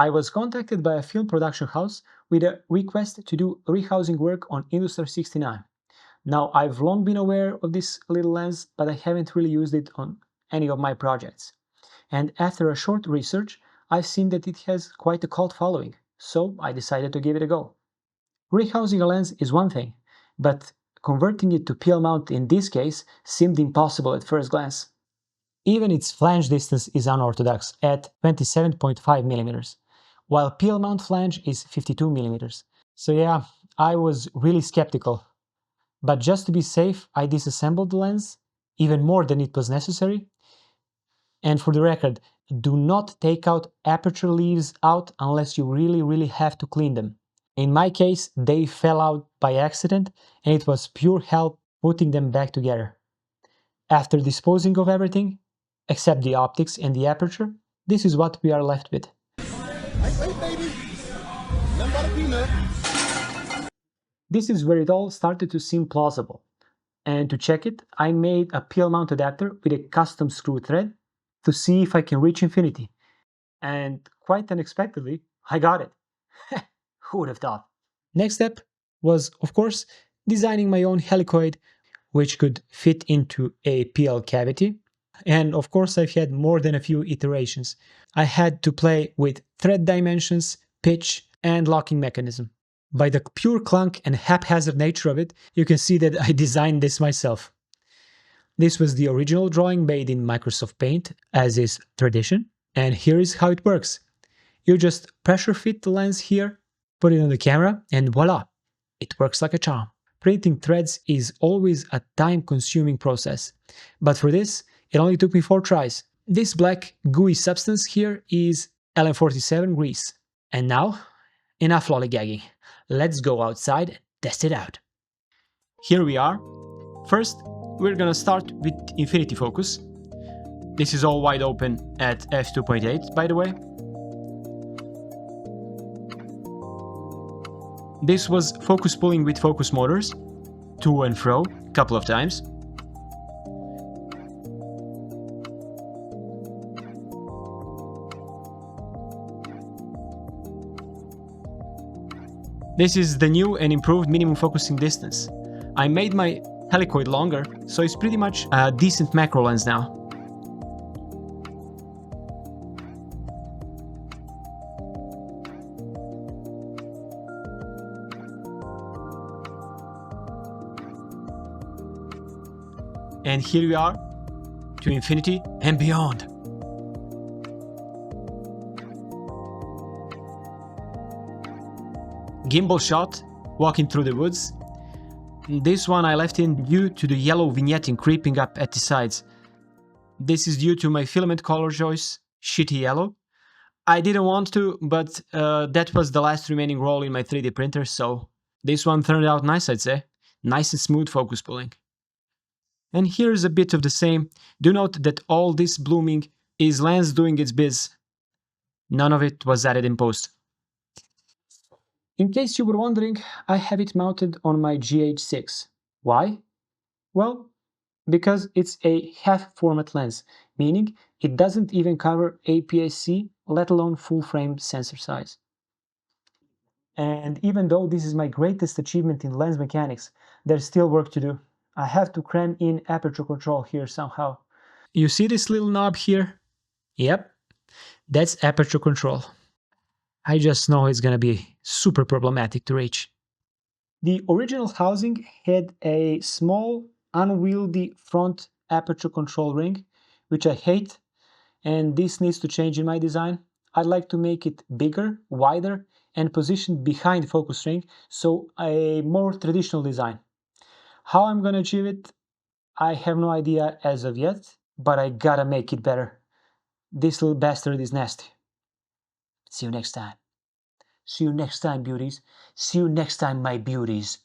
I was contacted by a film production house with a request to do rehousing work on Industar-69. Now, I've long been aware of this little lens, but I haven't really used it on any of my projects. And after a short research, I've seen that it has quite a cult following, so I decided to give it a go. Rehousing a lens is one thing, but converting it to PL mount in this case seemed impossible at first glance. Even its flange distance is unorthodox at 27.5mm, while PL mount flange is 52mm. So yeah, I was really skeptical. But just to be safe, I disassembled the lens, even more than it was necessary. And for the record, do not take out aperture leaves out unless you really have to clean them. In my case, they fell out by accident and it was pure hell putting them back together. After disposing of everything, except the optics and the aperture, this is what we are left with. This is where it all started to seem plausible. And to check it, I made a PL mount adapter with a custom screw thread to see if I can reach infinity. And quite unexpectedly, I got it. Who would have thought? Next step was, of course, designing my own helicoid, which could fit into a PL cavity. And of course, I've had more than a few iterations. I had to play with thread dimensions, pitch, and locking mechanism. By the pure clunk and haphazard nature of it, you can see that I designed this myself. This was the original drawing made in Microsoft Paint, as is tradition. And here is how it works. You just pressure fit the lens here, put it on the camera, and voila! It works like a charm. Printing threads is always a time-consuming process, but for this, it only took me 4 tries. This black gooey substance here is LM47 grease. And now, enough lollygagging. Let's go outside and test it out. Here we are. First, we're gonna start with infinity focus. This is all wide open at f2.8, by the way. This was focus pulling with focus motors, to and fro, a couple of times. This is the new and improved minimum focusing distance. I made my helicoid longer, so it's pretty much a decent macro lens now. And here we are, to infinity and beyond. Gimbal shot, walking through the woods. This one I left in due to the yellow vignetting creeping up at the sides. This is due to my filament color choice, shitty yellow. I didn't want to, but that was the last remaining roll in my 3D printer, so this one turned out nice, I'd say. Nice and smooth focus pulling. And here's a bit of the same. Do note that all this blooming is lens doing its biz. None of it was added in post. In case you were wondering, I have it mounted on my GH6. Why? Well, because it's a half format lens, meaning it doesn't even cover APS-C, let alone full frame sensor size. And even though this is my greatest achievement in lens mechanics, there's still work to do. I have to cram in aperture control here somehow. You see this little knob here? Yep, that's aperture control. I just know it's gonna be super problematic to reach. The original housing had a small, unwieldy front aperture control ring, which I hate, and this needs to change in my design. I'd like to make it bigger, wider, and positioned behind focus ring, so a more traditional design. How I'm gonna achieve it, I have no idea as of yet, but I gotta make it better. This little bastard is nasty. See you next time. See you next time, beauties. See you next time, my beauties.